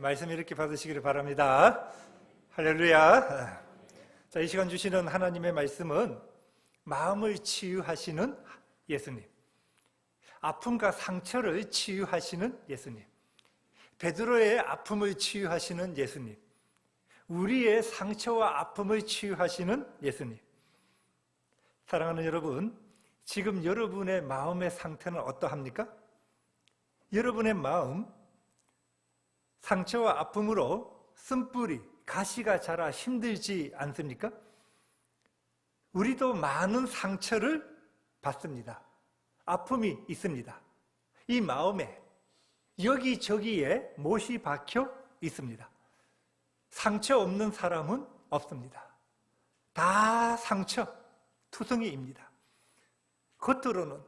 말씀 이렇게 받으시기를 바랍니다. 할렐루야. 자, 이 시간 주시는 하나님의 말씀은 마음을 치유하시는 예수님, 아픔과 상처를 치유하시는 예수님, 베드로의 아픔을 치유하시는 예수님, 우리의 상처와 아픔을 치유하시는 예수님. 사랑하는 여러분, 지금 여러분의 마음의 상태는 어떠합니까? 여러분의 마음, 상처와 아픔으로 쓴뿌리, 가시가 자라 힘들지 않습니까? 우리도 많은 상처를 받습니다. 아픔이 있습니다. 이 마음에 여기저기에 못이 박혀 있습니다. 상처 없는 사람은 없습니다. 다 상처, 투성이입니다. 겉으로는,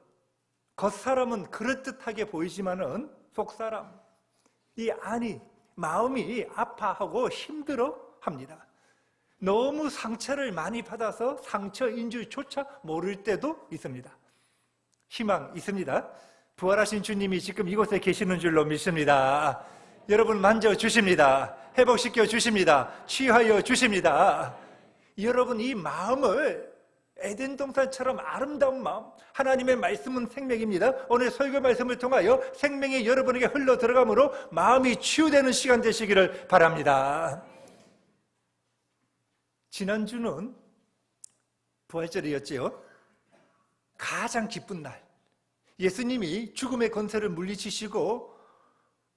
겉사람은 그럴듯하게 보이지만은 속사람, 이 안이, 마음이 아파하고 힘들어 합니다. 너무 상처를 많이 받아서 상처인 줄조차 모를 때도 있습니다. 희망 있습니다. 부활하신 주님이 지금 이곳에 계시는 줄로 믿습니다. 여러분 만져주십니다. 회복시켜 주십니다. 치유하여 주십니다. 여러분 이 마음을 에덴 동산처럼 아름다운 마음, 하나님의 말씀은 생명입니다. 오늘 설교 말씀을 통하여 생명이 여러분에게 흘러 들어가므로 마음이 치유되는 시간 되시기를 바랍니다. 지난주는 부활절이었지요. 가장 기쁜 날, 예수님이 죽음의 권세를 물리치시고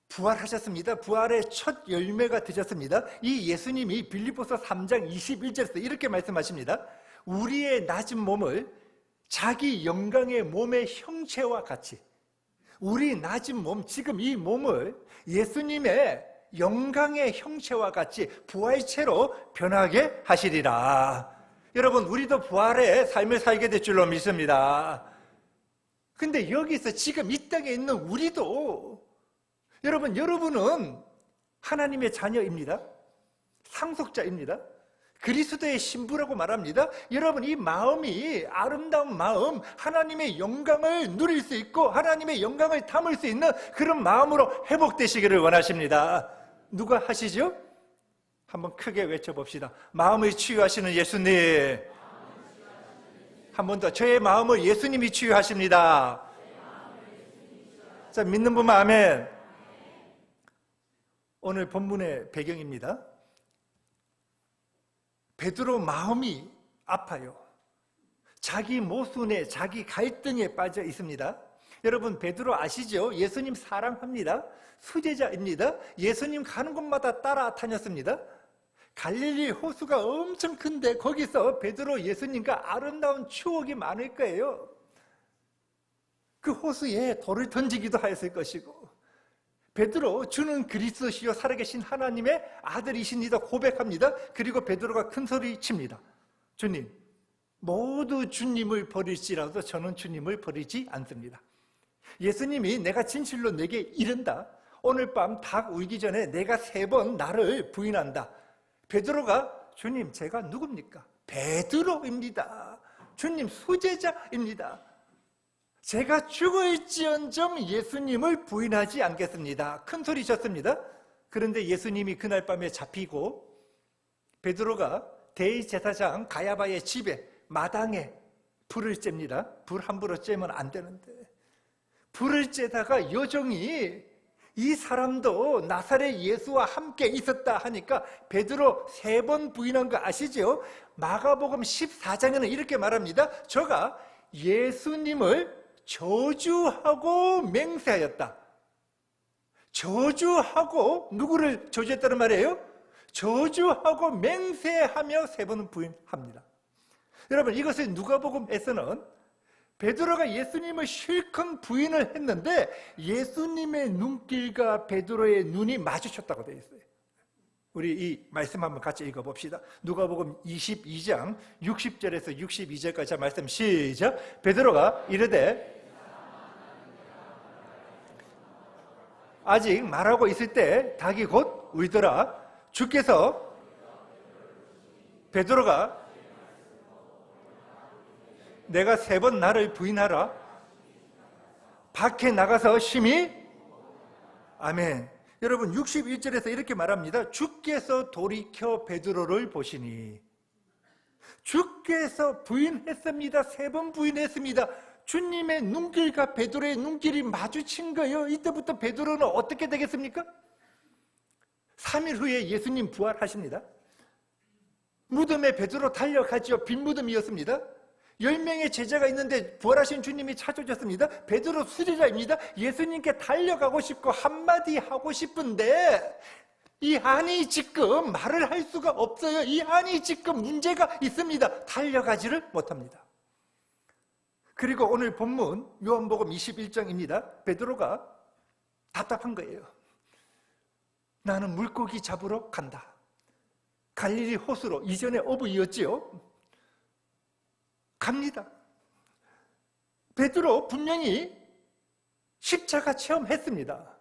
부활하셨습니다. 부활의 첫 열매가 되셨습니다. 이 예수님이 빌립보서 3장 21절에서 이렇게 말씀하십니다. 우리의 낮은 몸을 자기 영광의 몸의 형체와 같이, 우리 낮은 몸, 지금 이 몸을 예수님의 영광의 형체와 같이 부활체로 변하게 하시리라. 여러분, 우리도 부활의 삶을 살게 될 줄로 믿습니다. 근데 여기서 지금 이 땅에 있는 우리도, 여러분은 하나님의 자녀입니다. 상속자입니다. 그리스도의 신부라고 말합니다. 여러분 이 마음이 아름다운 마음, 하나님의 영광을 누릴 수 있고 하나님의 영광을 담을 수 있는 그런 마음으로 회복되시기를 원하십니다. 누가 하시죠? 한번 크게 외쳐봅시다. 마음을 치유하시는 예수님. 한 번 더, 저의 마음을 예수님이 치유하십니다. 자, 믿는 분만 아멘. 오늘 본문의 배경입니다. 베드로 마음이 아파요. 자기 모순에, 자기 갈등에 빠져 있습니다. 여러분 베드로 아시죠? 예수님 사랑합니다. 수제자입니다. 예수님 가는 곳마다 따라 다녔습니다. 갈릴리 호수가 엄청 큰데 거기서 베드로 예수님과 아름다운 추억이 많을 거예요. 그 호수에 돌을 던지기도 하였을 것이고, 베드로 주는 그리스도시요 살아계신 하나님의 아들이시니다 고백합니다. 그리고 베드로가 큰 소리 칩니다. 주님, 모두 주님을 버릴지라도 저는 주님을 버리지 않습니다. 예수님이 내가 진실로 내게 이른다. 오늘 밤 닭 울기 전에 내가 3번 나를 부인한다. 베드로가 주님 제가 누굽니까? 베드로입니다. 주님 수제자입니다. 제가 죽을지언정 예수님을 부인하지 않겠습니다. 큰 소리 쳤습니다. 그런데 예수님이 그날 밤에 잡히고 베드로가 대제사장 가야바의 집에 마당에 불을 쬐입니다. 불 함부로 쬐면 안 되는데 불을 쬐다가 여종이 이 사람도 나사렛 예수와 함께 있었다 하니까 베드로 3번 부인한 거 아시죠? 마가복음 14장에는 이렇게 말합니다. 저가 예수님을 저주하고 맹세하였다. 저주하고, 누구를 저주했다는 말이에요? 저주하고 맹세하며 3번은 부인합니다. 여러분 이것을 누가복음에서는 베드로가 예수님을 실컷 부인을 했는데 예수님의 눈길과 베드로의 눈이 마주쳤다고 되어 있어요. 우리 이 말씀 한번 같이 읽어봅시다. 누가복음 22장 60절에서 62절까지 말씀 시작. 베드로가 이르되, 아직 말하고 있을 때 닭이 곧 울더라. 주께서 베드로가 내가 3번 나를 부인하라. 밖에 나가서 심히, 아멘. 여러분 61절에서 이렇게 말합니다. 주께서 돌이켜 베드로를 보시니, 주께서 부인했습니다. 3번 부인했습니다. 주님의 눈길과 베드로의 눈길이 마주친 거예요. 이때부터 베드로는 어떻게 되겠습니까? 3일 후에 예수님 부활하십니다. 무덤에 베드로 달려가지요. 빈 무덤이었습니다. 10명의 제자가 있는데 부활하신 주님이 찾아오셨습니다. 베드로 수제자입니다. 예수님께 달려가고 싶고 한마디 하고 싶은데 이 안이 지금 말을 할 수가 없어요. 이 안이 지금 문제가 있습니다. 달려가지를 못합니다. 그리고 오늘 본문 요한복음 21장입니다. 베드로가 답답한 거예요. 나는 물고기 잡으러 간다. 갈릴리 호수로, 이전에 어부이었지요. 갑니다. 베드로 분명히 십자가 체험했습니다.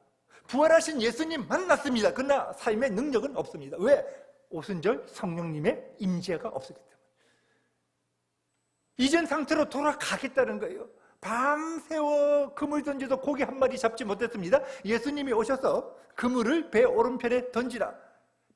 부활하신 예수님 만났습니다. 그러나 삶의 능력은 없습니다. 왜? 오순절 성령님의 임재가 없었기 때문에. 이전 상태로 돌아가겠다는 거예요. 밤새워 그물 던져도 고기 한 마리 잡지 못했습니다. 예수님이 오셔서 그물을 배 오른편에 던지라.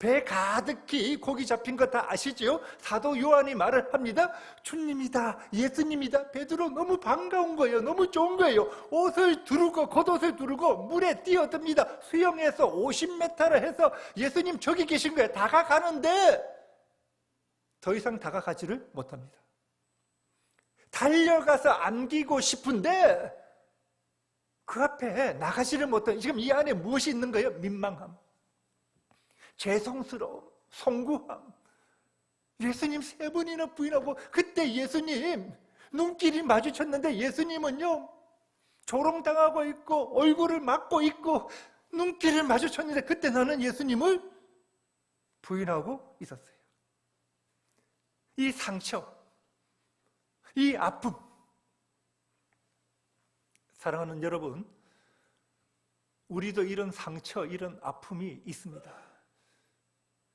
배 가득히 고기 잡힌 거 다 아시죠? 사도 요한이 말을 합니다. 주님이다, 예수님이다. 베드로 너무 반가운 거예요. 너무 좋은 거예요. 옷을 두르고 겉옷을 두르고 물에 뛰어듭니다. 수영해서 50m를 해서 예수님 저기 계신 거예요. 다가가는데 더 이상 다가가지를 못합니다. 달려가서 안기고 싶은데 그 앞에 나가지를 못해요. 지금 이 안에 무엇이 있는 거예요? 민망함, 죄송스러움, 송구함. 예수님 3번이나 부인하고, 그때 예수님 눈길이 마주쳤는데 예수님은요 조롱당하고 있고 얼굴을 막고 있고 눈길을 마주쳤는데 그때 나는 예수님을 부인하고 있었어요. 이 상처, 이 아픔. 사랑하는 여러분, 우리도 이런 상처, 이런 아픔이 있습니다.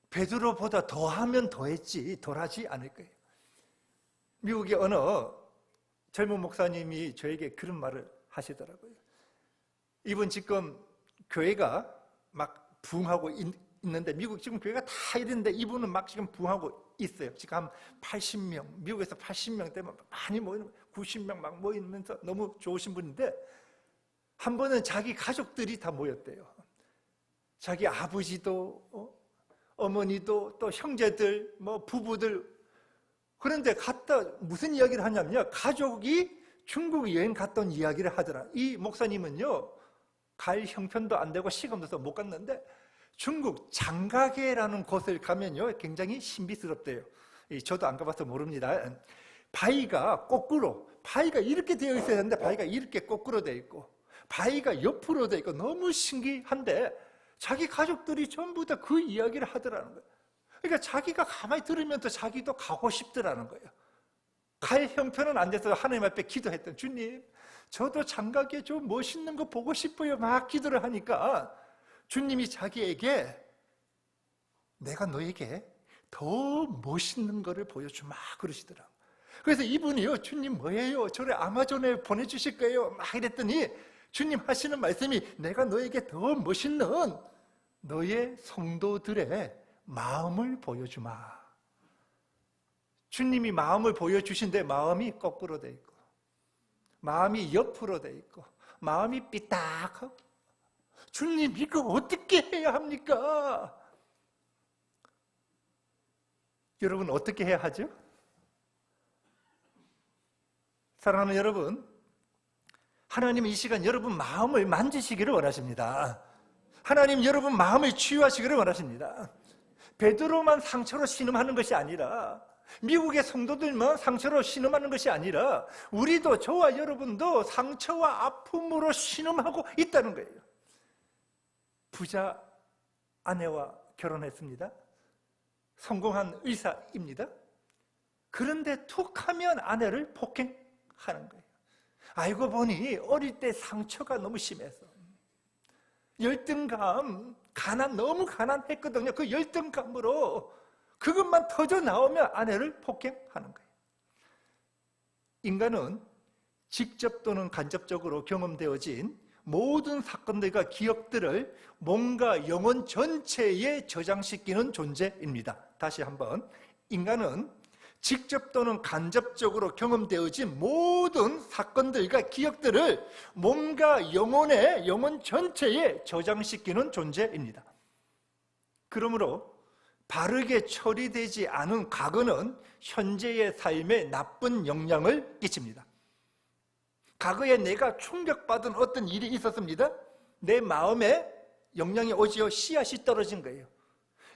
베드로보다 더하면 더했지 덜하지 않을 거예요. 미국의 어느 젊은 목사님이 저에게 그런 말을 하시더라고요. 이분 지금 교회가 막 부흥하고 있는데, 미국 지금 교회가 다 이랬는데 이분은 막 지금 부흥하고 있어요. 지금 한 80명, 미국에서 80명 되면 많이 모이는, 90명 막 모이면서 너무 좋으신 분인데, 한 번은 자기 가족들이 다 모였대요. 자기 아버지도 어머니도 또 형제들, 뭐 부부들. 그런데 갔다 무슨 이야기를 하냐면요, 가족이 중국 여행 갔던 이야기를 하더라. 이 목사님은요 갈 형편도 안 되고 시간도 없어서 못 갔는데 중국 장가게라는 곳을 가면요 굉장히 신비스럽대요. 저도 안 가봐서 모릅니다. 바위가 거꾸로, 바위가 이렇게 되어 있어야 하는데 바위가 이렇게 거꾸로 되어 있고 바위가 옆으로 되어 있고 너무 신기한데 자기 가족들이 전부 다 그 이야기를 하더라는 거예요. 그러니까 자기가 가만히 들으면서 자기도 가고 싶더라는 거예요. 갈 형편은 안 돼서 하나님 앞에 기도했던, 주님 저도 장가게 좀 멋있는 거 보고 싶어요. 막 기도를 하니까 주님이 자기에게 내가 너에게 더 멋있는 거를 보여주마 그러시더라고요. 그래서 이분이요, 주님 뭐예요? 저를 아마존에 보내주실 거예요? 막 이랬더니 주님 하시는 말씀이, 내가 너에게 더 멋있는 너의 성도들의 마음을 보여주마. 주님이 마음을 보여주신데 마음이 거꾸로 돼 있고 마음이 옆으로 돼 있고 마음이 삐딱하고, 주님 이거 어떻게 해야 합니까? 여러분 어떻게 해야 하죠? 사랑하는 여러분, 하나님은 이 시간 여러분 마음을 만지시기를 원하십니다. 하나님 여러분 마음을 치유하시기를 원하십니다. 베드로만 상처로 신음하는 것이 아니라, 미국의 성도들만 상처로 신음하는 것이 아니라 우리도, 저와 여러분도 상처와 아픔으로 신음하고 있다는 거예요. 부자 아내와 결혼했습니다. 성공한 의사입니다. 그런데 툭 하면 아내를 폭행하는 거예요. 알고 보니 어릴 때 상처가 너무 심해서 열등감, 너무 가난했거든요. 그 열등감으로 그것만 터져 나오면 아내를 폭행하는 거예요. 인간은 직접 또는 간접적으로 경험되어진 모든 사건들과 기억들을 몸과 영혼 전체에 저장시키는 존재입니다. 다시 한번, 인간은 직접 또는 간접적으로 경험되어진 모든 사건들과 기억들을 몸과 영혼 전체에 저장시키는 존재입니다. 그러므로 바르게 처리되지 않은 과거는 현재의 삶에 나쁜 영향을 끼칩니다. 과거에 내가 충격받은 어떤 일이 있었습니다. 내 마음에 영향이 오지요. 씨앗이 떨어진 거예요.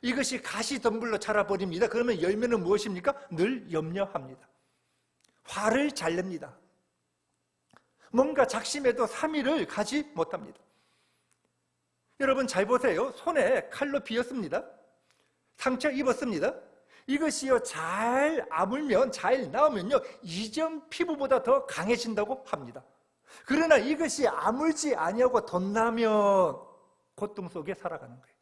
이것이 가시덤불로 자라버립니다. 그러면 열매는 무엇입니까? 늘 염려합니다. 화를 잘 냅니다. 뭔가 작심해도 3일을 가지 못합니다. 여러분 잘 보세요. 손에 칼로 비었습니다. 상처 입었습니다. 이것이요, 잘 아물면, 잘 나오면요, 이전 피부보다 더 강해진다고 합니다. 그러나 이것이 아물지 아니하고 덧나면 고통 속에 살아가는 거예요.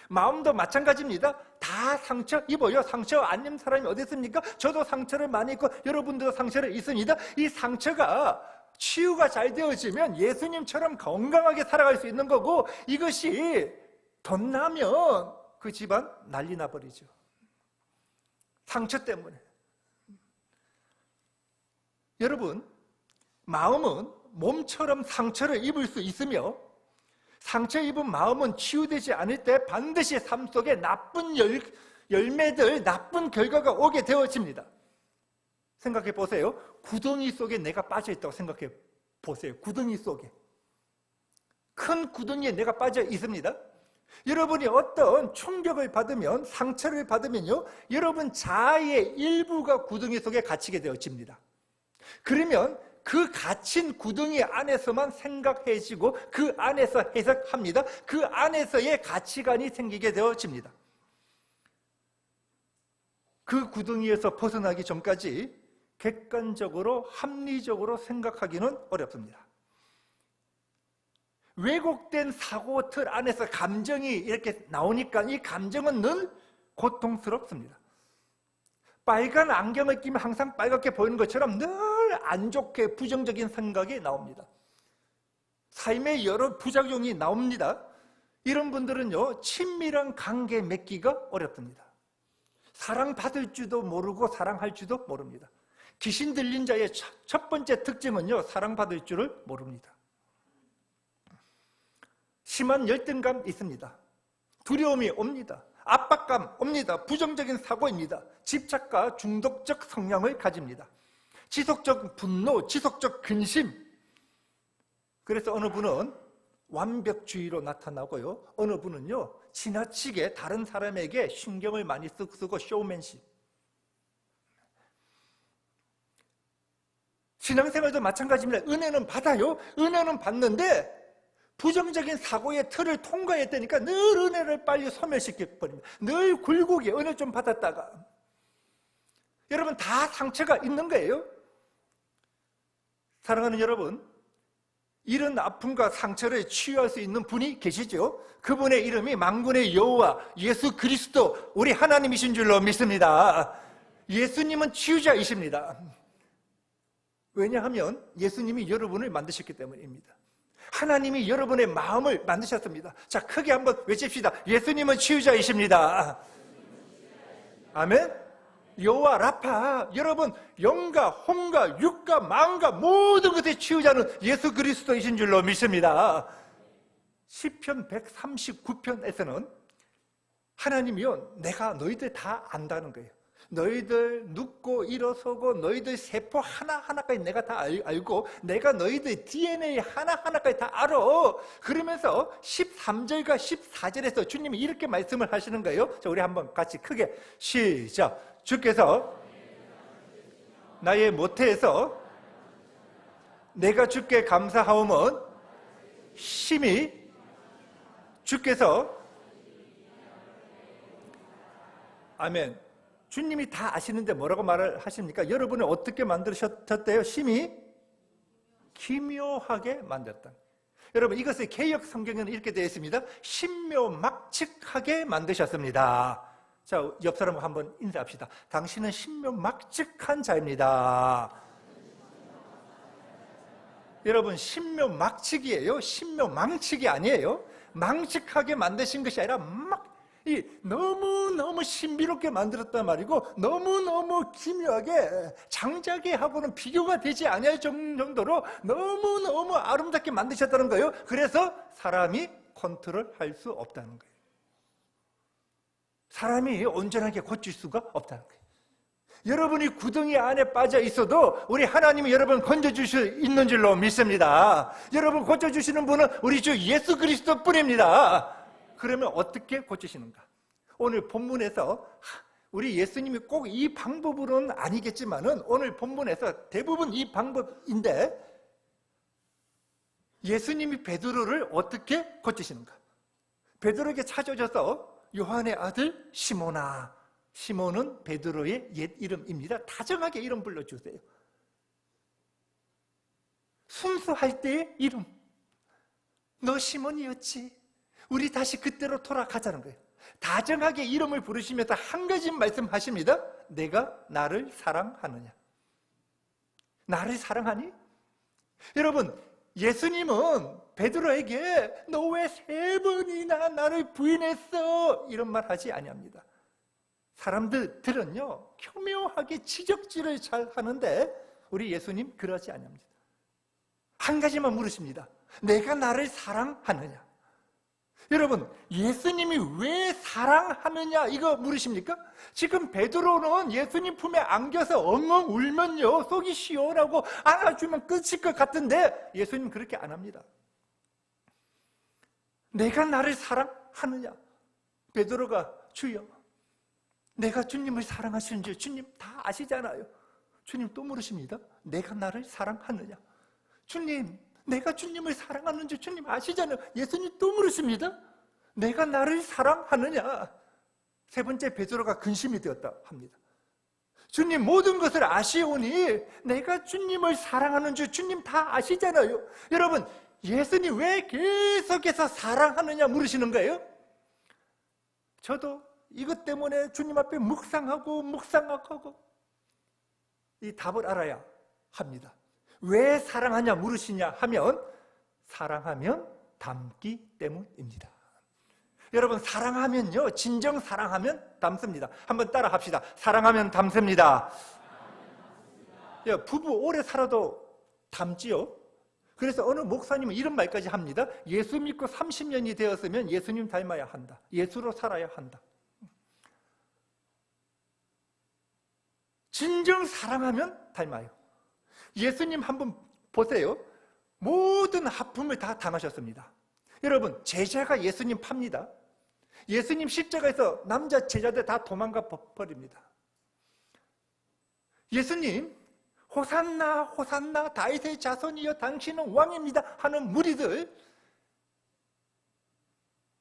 마음도 마찬가지입니다. 다 상처 입어요. 상처 안 입는 사람이 어디 있습니까? 저도 상처를 많이 입고 여러분들도 상처를 입습니다. 이 상처가 치유가 잘 되어지면 예수님처럼 건강하게 살아갈 수 있는 거고, 이것이 덧나면 그 집안 난리 나버리죠. 상처 때문에. 여러분, 마음은 몸처럼 상처를 입을 수 있으며, 상처 입은 마음은 치유되지 않을 때 반드시 삶 속에 나쁜 열매들, 나쁜 결과가 오게 되어집니다. 생각해 보세요. 구덩이 속에 내가 빠져 있다고 생각해 보세요. 구덩이 속에. 큰 구덩이에 내가 빠져 있습니다. 여러분이 어떤 충격을 받으면, 상처를 받으면요, 여러분 자아의 일부가 구덩이 속에 갇히게 되어집니다. 그러면 그 갇힌 구덩이 안에서만 생각해지고 그 안에서 해석합니다. 그 안에서의 가치관이 생기게 되어집니다. 그 구덩이에서 벗어나기 전까지 객관적으로, 합리적으로 생각하기는 어렵습니다. 왜곡된 사고 틀 안에서 감정이 이렇게 나오니까 이 감정은 늘 고통스럽습니다. 빨간 안경을 끼면 항상 빨갛게 보이는 것처럼 늘 안 좋게 부정적인 생각이 나옵니다. 삶에 여러 부작용이 나옵니다. 이런 분들은요, 친밀한 관계 맺기가 어렵습니다. 사랑받을 줄도 모르고 사랑할 줄도 모릅니다. 귀신 들린 자의 첫 번째 특징은요, 사랑받을 줄을 모릅니다. 심한 열등감 있습니다. 두려움이 옵니다. 압박감 옵니다. 부정적인 사고입니다. 집착과 중독적 성향을 가집니다. 지속적 분노, 지속적 근심. 그래서 어느 분은 완벽주의로 나타나고요, 어느 분은요, 지나치게 다른 사람에게 신경을 많이 쓰고 쇼맨십. 신앙생활도 마찬가지입니다. 은혜는 받아요. 은혜는 받는데 부정적인 사고의 틀을 통과해야 되니까 늘 은혜를 빨리 소멸시켜버립니다. 늘 굴곡에 은혜 좀 받았다가. 여러분, 다 상처가 있는 거예요. 사랑하는 여러분, 이런 아픔과 상처를 치유할 수 있는 분이 계시죠. 그분의 이름이 만군의 여호와 예수 그리스도, 우리 하나님이신 줄로 믿습니다. 예수님은 치유자이십니다. 왜냐하면 예수님이 여러분을 만드셨기 때문입니다. 하나님이 여러분의 마음을 만드셨습니다. 자, 크게 한번 외칩시다. 예수님은 치유자이십니다. 아멘. 여호와 라파, 여러분 영과 혼과 육과 마음과 모든 것의 치유자는 예수 그리스도이신 줄로 믿습니다. 시편 139편에서는 하나님이요, 내가 너희들 다 안다는 거예요. 너희들 눕고 일어서고 너희들 세포 하나하나까지 내가 다 알고, 내가 너희들 DNA 하나하나까지 다 알아. 그러면서 13절과 14절에서 주님이 이렇게 말씀을 하시는 거예요. 자, 우리 한번 같이 크게 시작. 주께서 나의 모태에서 내가 주께 감사하오면 심히 주께서, 아멘. 주님이 다 아시는데 뭐라고 말을 하십니까? 여러분을 어떻게 만드셨대요? 심히 기묘하게 만들었다. 여러분, 이것을 개역 성경에는 이렇게 되어 있습니다. 신묘막측하게 만드셨습니다. 자, 옆 사람 한번 인사합시다. 당신은 신묘막측한 자입니다. 여러분, 신묘막측이에요. 신묘망측이 아니에요. 망측하게 만드신 것이 아니라 너무너무 신비롭게 만들었단 말이고, 너무너무 기묘하게 장자기하고는 비교가 되지 아니할 정도로 너무너무 아름답게 만드셨다는 거예요. 그래서 사람이 컨트롤할 수 없다는 거예요. 사람이 온전하게 고칠 수가 없다는 거예요. 여러분이 구덩이 안에 빠져 있어도 우리 하나님이 여러분 건져줄 수 있는 줄로 믿습니다. 여러분 고쳐주시는 분은 우리 주 예수 그리스도 뿐입니다. 그러면 어떻게 고치시는가? 오늘 본문에서 우리 예수님이 꼭 이 방법으로는 아니겠지만은 오늘 본문에서 대부분 이 방법인데, 예수님이 베드로를 어떻게 고치시는가? 베드로에게 찾아오셔서 요한의 아들 시몬아, 시몬은 베드로의 옛 이름입니다. 다정하게 이름 불러주세요. 순수할 때의 이름, 너 시몬이었지. 우리 다시 그때로 돌아가자는 거예요. 다정하게 이름을 부르시면서 한 가지 말씀하십니다. 내가 나를 사랑하느냐? 나를 사랑하니? 여러분, 예수님은 베드로에게 너 왜 3번이나 나를 부인했어? 이런 말 하지 아니합니다. 사람들은요 교묘하게 지적질을 잘 하는데 우리 예수님 그러지 아니합니다. 한 가지만 물으십니다. 내가 나를 사랑하느냐? 여러분, 예수님이 왜 사랑하느냐 이거 물으십니까? 지금 베드로는 예수님 품에 안겨서 엉엉 울면요 속이 시원하고 안아주면 끝일 것 같은데 예수님 그렇게 안 합니다. 내가 나를 사랑하느냐? 베드로가 주여, 내가 주님을 사랑하시는 줄 주님 다 아시잖아요. 주님 또 물으십니다. 내가 나를 사랑하느냐? 주님, 내가 주님을 사랑하는 줄 주님 아시잖아요. 예수님 또 물으십니다. 내가 나를 사랑하느냐? 3번째 베드로가 근심이 되었다 합니다. 주님 모든 것을 아시오니 내가 주님을 사랑하는 줄 주님 다 아시잖아요. 여러분, 예수님 왜 계속해서 사랑하느냐 물으시는 거예요? 저도 이것 때문에 주님 앞에 묵상하고 이 답을 알아야 합니다. 왜 사랑하냐 물으시냐 하면 사랑하면 닮기 때문입니다. 여러분, 사랑하면요 진정 사랑하면 닮습니다. 한번 따라 합시다. 사랑하면 닮습니다. 부부 오래 살아도 닮지요. 그래서 어느 목사님은 이런 말까지 합니다. 예수 믿고 30년이 되었으면 예수님 닮아야 한다. 예수로 살아야 한다. 진정 사랑하면 닮아요. 예수님 한번 보세요. 모든 아픔을 다 당하셨습니다. 여러분, 제자가 예수님 팝니다. 예수님 십자가에서 남자 제자들 다 도망가 버립니다. 예수님 호산나 호산나 다윗의 자손이여 당신은 왕입니다 하는 무리들,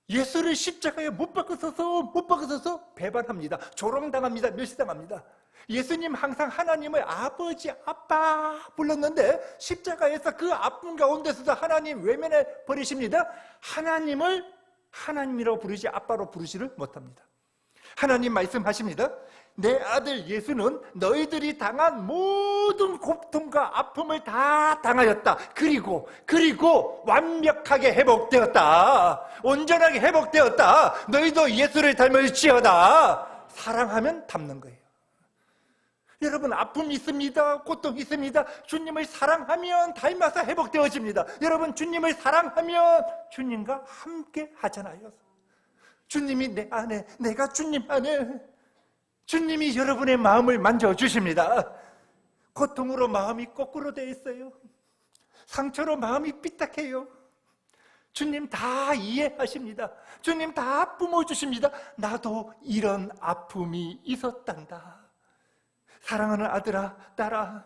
예수를 십자가에 못 박으셔서 배반합니다. 조롱당합니다. 멸시당합니다. 예수님 항상 하나님을 아버지, 아빠 불렀는데 십자가에서 그 아픔 가운데서도 하나님 외면해 버리십니다. 하나님을 하나님이라고 부르지 아빠로 부르지를 못합니다. 하나님 말씀하십니다. 내 아들 예수는 너희들이 당한 모든 고통과 아픔을 다 당하였다. 그리고 완벽하게 회복되었다. 온전하게 회복되었다. 너희도 예수를 닮을지어다. 사랑하면 닮는 거예요. 여러분, 아픔이 있습니다. 고통이 있습니다. 주님을 사랑하면 닮아서 회복되어집니다. 여러분, 주님을 사랑하면 주님과 함께 하잖아요. 주님이 내 안에, 내가 주님 안에, 주님이 여러분의 마음을 만져주십니다. 고통으로 마음이 거꾸로 되어 있어요. 상처로 마음이 삐딱해요. 주님 다 이해하십니다. 주님 다 뿜어주십니다. 나도 이런 아픔이 있었단다. 사랑하는 아들아, 딸아,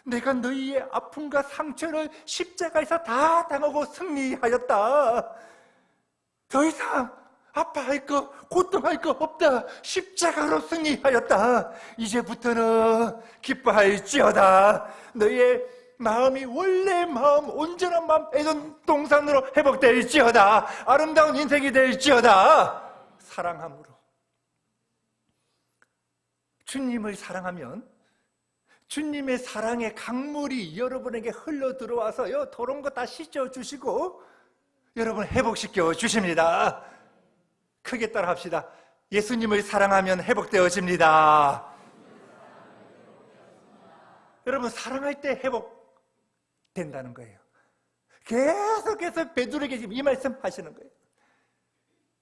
내가 너희의 아픔과 상처를 십자가에서 다 당하고 승리하였다. 더 이상 아파할 거, 고통할 거 없다. 십자가로 승리하였다. 이제부터는 기뻐할지어다. 너의 마음이 원래 마음, 온전한 마음, 애동동산으로 회복될지어다. 아름다운 인생이 될지어다. 사랑함으로. 주님을 사랑하면 주님의 사랑의 강물이 여러분에게 흘러 들어와서요, 더러운 거 다 씻어주시고 여러분 회복시켜 주십니다. 크게 따라 합시다. 예수님을 사랑하면 회복되어집니다. 여러분, 사랑할 때 회복된다는 거예요. 계속해서 베드로에게 지금 이 말씀 하시는 거예요.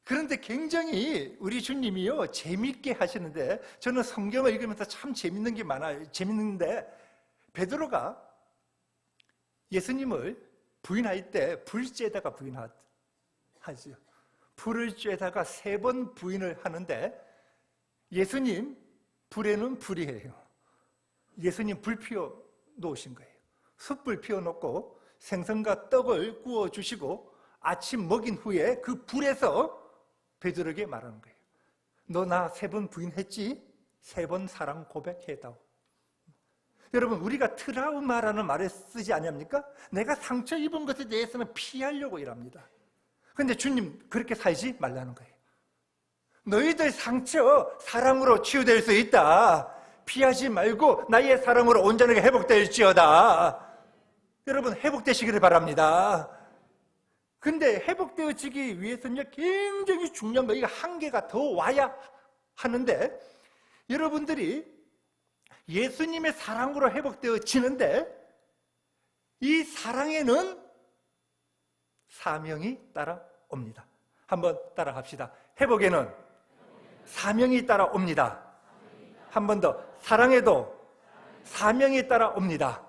그런데 굉장히 우리 주님이요, 재밌게 하시는데, 저는 성경을 읽으면서 참 재밌는 게 많아요. 재밌는데, 베드로가 예수님을 부인할 때 불죄에다가 부인하죠. 불을 쬐다가 3번 부인을 하는데, 예수님 불에는 불이에요. 예수님 불 피워 놓으신 거예요. 숯불 피워 놓고 생선과 떡을 구워 주시고 아침 먹인 후에 그 불에서 베드로에게 말하는 거예요. 너 나 3번 부인했지? 3번 사랑 고백해다오. 여러분, 우리가 트라우마라는 말을 쓰지 않습니까? 내가 상처 입은 것에 대해서는 피하려고 일합니다. 그런데 주님 그렇게 살지 말라는 거예요. 너희들 상처 사랑으로 치유될 수 있다. 피하지 말고 나의 사랑으로 온전하게 회복될지어다. 여러분, 회복되시기를 바랍니다. 근데 회복되어지기 위해서는 굉장히 중요한 거, 이거 한계가 더 와야 하는데, 여러분들이 예수님의 사랑으로 회복되어지는데 이 사랑에는 사명이 따라옵니다. 한번 따라합시다. 회복에는 사명이 따라옵니다. 한 번 더, 사랑에도 사명이 따라옵니다.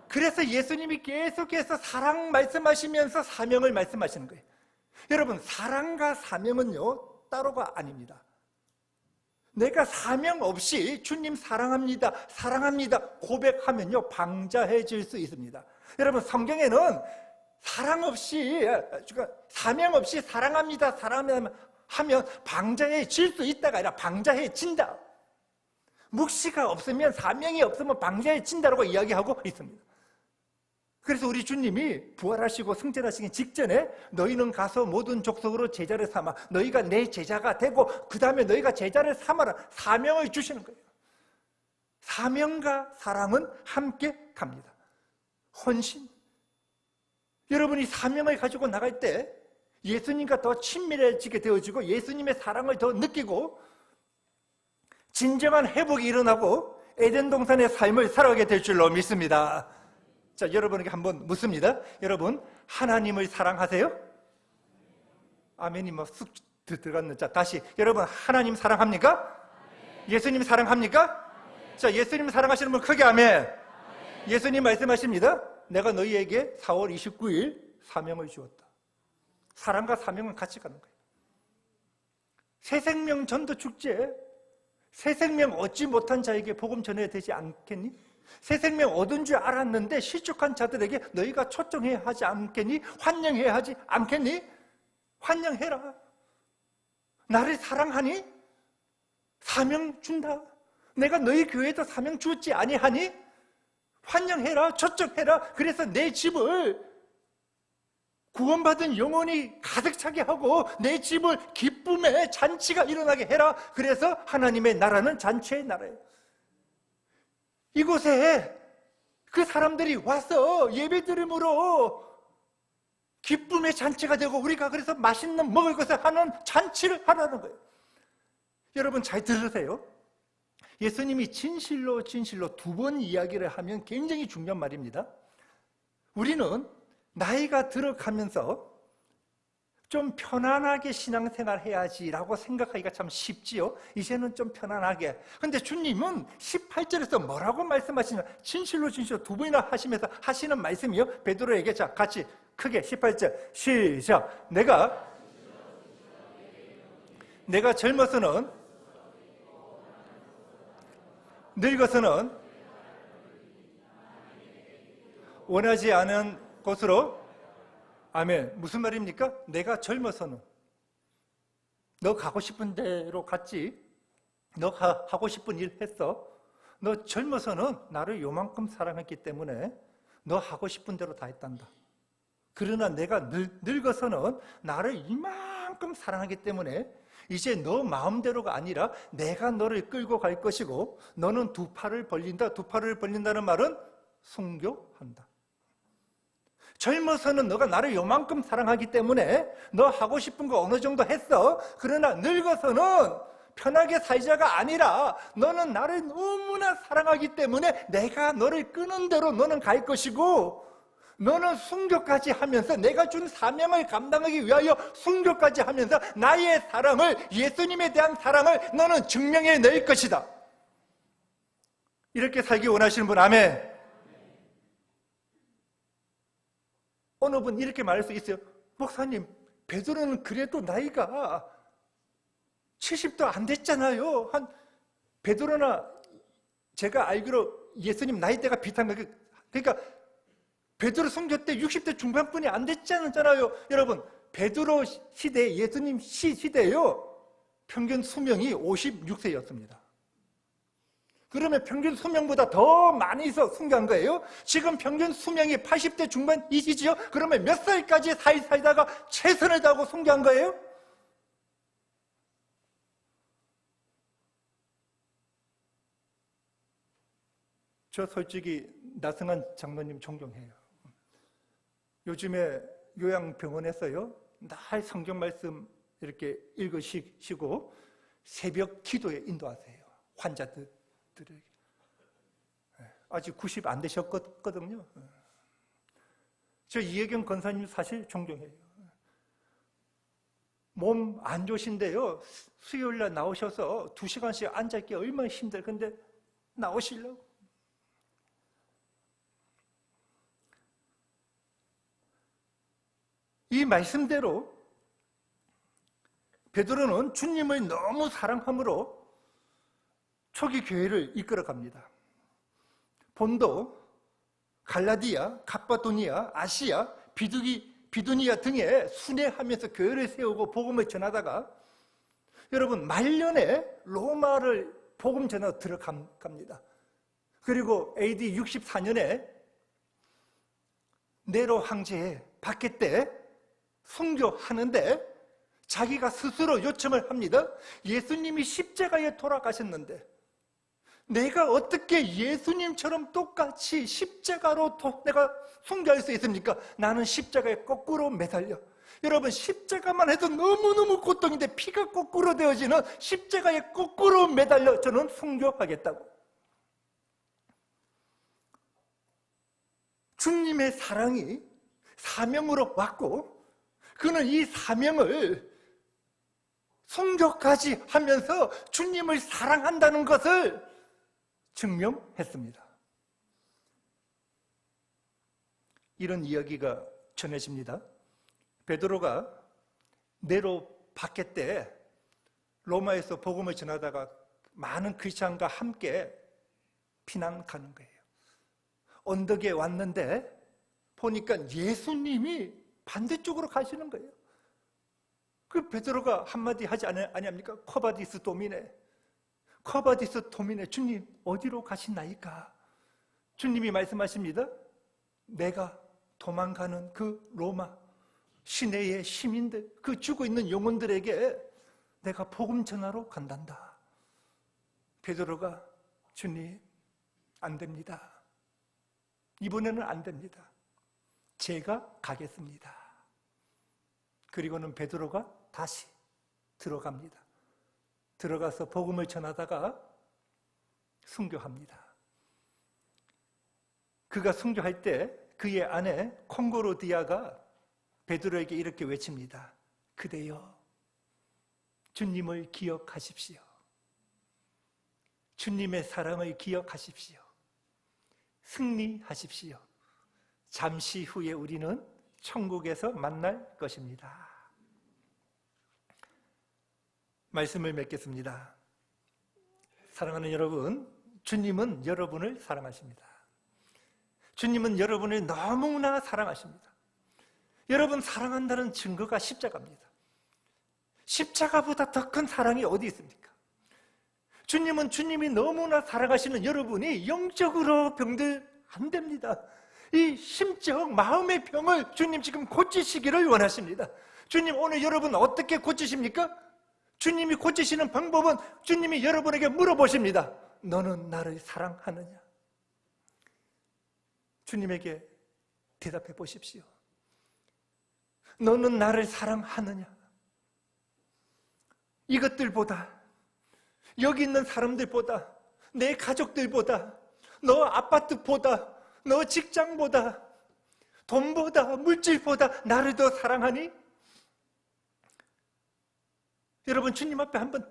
그래서 예수님이 계속해서 사랑 말씀하시면서 사명을 말씀하시는 거예요. 여러분, 사랑과 사명은요, 따로가 아닙니다. 내가 사명 없이 주님 사랑합니다, 사랑합니다 고백하면요, 방자해질 수 있습니다. 여러분, 성경에는 사랑 없이, 사명 없이 사랑합니다, 사랑합니다 하면 방자해질 수 있다가 아니라 방자해진다. 묵시가 없으면, 사명이 없으면 방자해진다라고 이야기하고 있습니다. 그래서 우리 주님이 부활하시고 승천하시기 직전에 너희는 가서 모든 족속으로 제자를 삼아 너희가 내 제자가 되고 그 다음에 너희가 제자를 삼아라, 사명을 주시는 거예요. 사명과 사랑은 함께 갑니다. 헌신. 여러분이 사명을 가지고 나갈 때 예수님과 더 친밀해지게 되어지고 예수님의 사랑을 더 느끼고 진정한 회복이 일어나고 에덴 동산의 삶을 살아가게 될 줄로 믿습니다. 자, 여러분에게 한번 묻습니다. 여러분, 하나님을 사랑하세요? 아멘이 뭐 쑥 들어갔는. 자, 다시. 여러분, 하나님 사랑합니까? 예수님 사랑합니까? 자, 예수님 사랑하시는 분 크게 아멘. 예수님 말씀하십니다. 내가 너희에게 4월 29일 사명을 주었다. 사랑과 사명은 같이 가는 거예요. 새생명 전도 축제, 새생명 얻지 못한 자에게 복음 전해야 되지 않겠니? 새생명 얻은 줄 알았는데 실족한 자들에게 너희가 초청해야 하지 않겠니? 환영해야 하지 않겠니? 환영해라. 나를 사랑하니? 사명 준다. 내가 너희 교회에도 사명 주었지 아니하니? 환영해라, 초청해라. 그래서 내 집을 구원받은 영혼이 가득 차게 하고 내 집을 기쁨의 잔치가 일어나게 해라. 그래서 하나님의 나라는 잔치의 나라예요. 이곳에 그 사람들이 와서 예배드림으로 기쁨의 잔치가 되고 우리가 그래서 맛있는 먹을 것을 하는 잔치를 하라는 거예요. 여러분 잘 들으세요. 예수님이 진실로 2번 이야기를 하면 굉장히 중요한 말입니다. 우리는 나이가 들어가면서 좀 편안하게 신앙생활 해야지라고 생각하기가 참 쉽지요. 이제는 좀 편안하게. 근데 주님은 18절에서 뭐라고 말씀하시냐? 진실로 2번이나 하시면서 하시는 말씀이요. 베드로에게 자 같이 크게 18절 시작. 내가 젊어서는 늙어서는 원하지 않은 곳으로. 아멘. 무슨 말입니까? 내가 젊어서는 너 가고 싶은 데로 갔지. 너 하고 싶은 일 했어. 너 젊어서는 나를 요만큼 사랑했기 때문에 너 하고 싶은 대로 다 했단다. 그러나 내가 늙어서는 나를 이만큼 사랑하기 때문에 이제 너 마음대로가 아니라 내가 너를 끌고 갈 것이고 너는 두 팔을 벌린다. 두 팔을 벌린다는 말은 순교한다. 젊어서는 너가 나를 요만큼 사랑하기 때문에 너 하고 싶은 거 어느 정도 했어. 그러나 늙어서는 편하게 살자가 아니라 너는 나를 너무나 사랑하기 때문에 내가 너를 끄는 대로 너는 갈 것이고 너는 순교까지 하면서 내가 준 사명을 감당하기 위하여 순교까지 하면서 나의 사랑을, 예수님에 대한 사랑을 너는 증명해 낼 것이다. 이렇게 살기 원하시는 분 아멘. 어느 분 이렇게 말할 수 있어요. 목사님, 베드로는 그래도 나이가 70도 안 됐잖아요. 베드로나 제가 알기로 예수님 나이대가 비슷한 거예요. 그러니까 베드로 순교 때 60대 중반뿐이 안 됐지 않잖아요. 여러분, 베드로 시대, 예수님 시대요, 평균 수명이 56세였습니다. 그러면 평균 수명보다 더 많이 순교한 거예요. 지금 평균 수명이 80대 중반이시죠? 그러면 몇 살까지 살다가 최선을 다하고 순교한 거예요? 저 솔직히 나승한 장로님 존경해요. 요즘에 요양병원에서요, 날 성경 말씀 이렇게 읽으시고 새벽 기도에 인도하세요. 환자들에게. 아직 90 안 되셨거든요. 저 이혜경 권사님 사실 존경해요. 몸 안 좋으신데요, 수요일날 나오셔서 2시간씩 앉아있기 얼마나 힘들어요. 근데 나오시려고. 이 말씀대로 베드로는 주님을 너무 사랑함으로 초기 교회를 이끌어갑니다. 본도, 갈라디아, 갑바도니아, 아시아, 비두니아 등에 순회하면서 교회를 세우고 복음을 전하다가 여러분 말년에 로마를 복음 전하러 들어갑니다. 그리고 AD 64년에 네로 황제의 박해 때 순교하는데 자기가 스스로 요청을 합니다. 예수님이 십자가에 돌아가셨는데 내가 어떻게 예수님처럼 똑같이 십자가로 내가 순교할 수 있습니까? 나는 십자가에 거꾸로 매달려. 여러분, 십자가만 해도 너무너무 고통인데 피가 거꾸로 되어지는 십자가에 거꾸로 매달려 저는 순교하겠다고. 주님의 사랑이 사명으로 왔고 그는 이 사명을 순교까지 하면서 주님을 사랑한다는 것을 증명했습니다. 이런 이야기가 전해집니다. 베드로가 네로 박해 때 로마에서 복음을 전하다가 많은 크리스찬과 함께 피난 가는 거예요. 언덕에 왔는데 보니까 예수님이 반대쪽으로 가시는 거예요. 그 베드로가 한마디 하지 아니합니까? 코바디스 도미네, 코바디스 도미네, 주님 어디로 가시나이까? 주님이 말씀하십니다. 내가 도망가는 그 로마 시내의 시민들, 그 죽어 있는 영혼들에게 내가 복음 전하러 간단다. 베드로가 주님 안 됩니다. 이번에는 안 됩니다. 제가 가겠습니다. 그리고는 베드로가 다시 들어갑니다. 들어가서 복음을 전하다가 순교합니다. 그가 순교할 때 그의 아내 콩고로디아가 베드로에게 이렇게 외칩니다. 그대여, 주님을 기억하십시오. 주님의 사랑을 기억하십시오. 승리하십시오. 잠시 후에 우리는 천국에서 만날 것입니다. 말씀을 맺겠습니다. 사랑하는 여러분, 주님은 여러분을 사랑하십니다. 주님은 여러분을 너무나 사랑하십니다. 여러분 사랑한다는 증거가 십자가입니다. 십자가보다 더 큰 사랑이 어디 있습니까? 주님은 주님이 너무나 사랑하시는 여러분이 영적으로 병들 안 됩니다. 이 심적 마음의 병을 주님 지금 고치시기를 원하십니다. 주님 오늘 여러분 어떻게 고치십니까? 주님이 고치시는 방법은 주님이 여러분에게 물어보십니다. 너는 나를 사랑하느냐? 주님에게 대답해 보십시오. 너는 나를 사랑하느냐? 이것들보다, 여기 있는 사람들보다, 내 가족들보다, 너 아파트보다, 너 직장보다, 돈보다, 물질보다 나를 더 사랑하니? 여러분, 주님 앞에 한번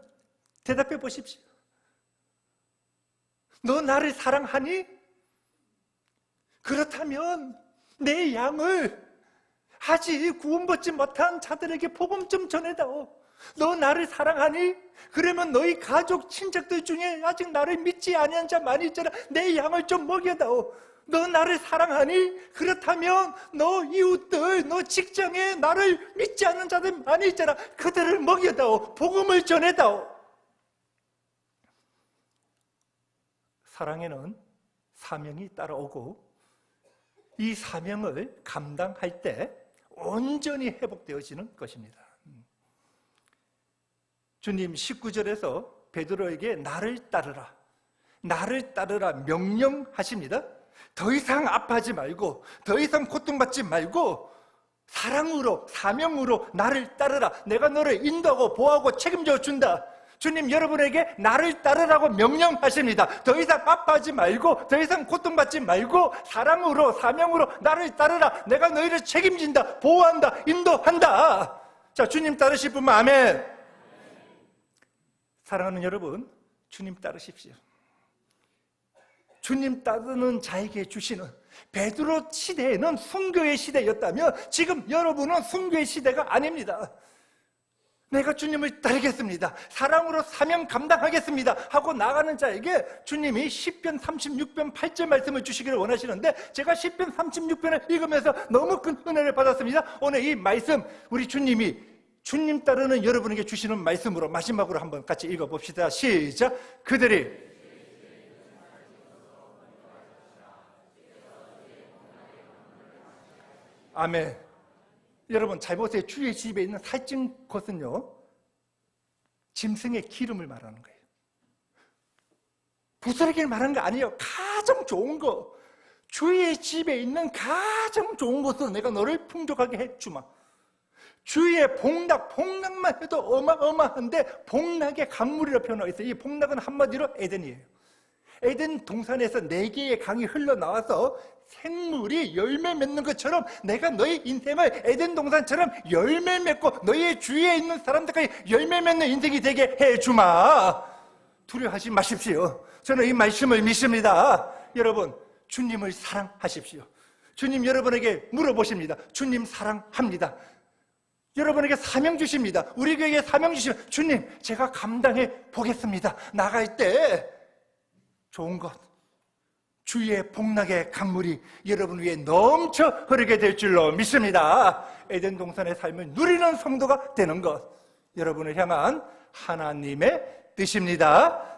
대답해 보십시오. 너 나를 사랑하니? 그렇다면 내 양을 아직 구원받지 못한 자들에게 복음 좀 전해다오. 너 나를 사랑하니? 그러면 너희 가족, 친척들 중에 아직 나를 믿지 아니한 자 많이 있잖아. 내 양을 좀 먹여다오. 너 나를 사랑하니? 그렇다면 너 이웃들, 너 직장에 나를 믿지 않는 자들 많이 있잖아. 그들을 먹여다오. 복음을 전해다오. 사랑에는 사명이 따라오고 이 사명을 감당할 때 온전히 회복되어지는 것입니다. 주님 19절에서 베드로에게 나를 따르라, 나를 따르라 명령하십니다. 더 이상 아파하지 말고, 더 이상 고통받지 말고 사랑으로, 사명으로 나를 따르라. 내가 너를 인도하고 보호하고 책임져 준다. 주님 여러분에게 나를 따르라고 명령하십니다. 더 이상 아파하지 말고, 더 이상 고통받지 말고 사랑으로, 사명으로 나를 따르라. 내가 너희를 책임진다, 보호한다, 인도한다. 자, 주님 따르실 분만 아멘. 사랑하는 여러분, 주님 따르십시오. 주님 따르는 자에게 주시는, 베드로 시대에는 순교의 시대였다면 지금 여러분은 순교의 시대가 아닙니다. 내가 주님을 따르겠습니다, 사랑으로 사명 감당하겠습니다 하고 나가는 자에게 주님이 시편 36편 8절 말씀을 주시기를 원하시는데, 제가 시편 36편을 읽으면서 너무 큰 은혜를 받았습니다. 오늘 이 말씀, 우리 주님이 주님 따르는 여러분에게 주시는 말씀으로 마지막으로 한번 같이 읽어봅시다. 시작. 그들이 아멘. 여러분 잘 보세요. 주의 집에 있는 살찐 것은요, 짐승의 기름을 말하는 거예요. 부스러기를 말하는 거 아니에요. 가장 좋은 거, 주의 집에 있는 가장 좋은 것으로 내가 너를 풍족하게 해주마. 주의 복락만 해도 어마어마한데 복락의 강물이라고 표현하고 있어요. 이 복락은 한마디로 에덴이에요. 에덴 동산에서 4개의 강이 흘러나와서 생물이 열매 맺는 것처럼 내가 너희 인생을 에덴 동산처럼 열매 맺고 너희의 주위에 있는 사람들까지 열매 맺는 인생이 되게 해주마. 두려워하지 마십시오. 저는 이 말씀을 믿습니다. 여러분, 주님을 사랑하십시오. 주님 여러분에게 물어보십니다. 주님 사랑합니다. 여러분에게 사명 주십니다. 우리 교회에 사명 주시면, 주님 제가 감당해 보겠습니다. 나갈 때 좋은 것, 주의 복락의 강물이 여러분 위에 넘쳐 흐르게 될 줄로 믿습니다. 에덴 동산의 삶을 누리는 성도가 되는 것, 여러분을 향한 하나님의 뜻입니다.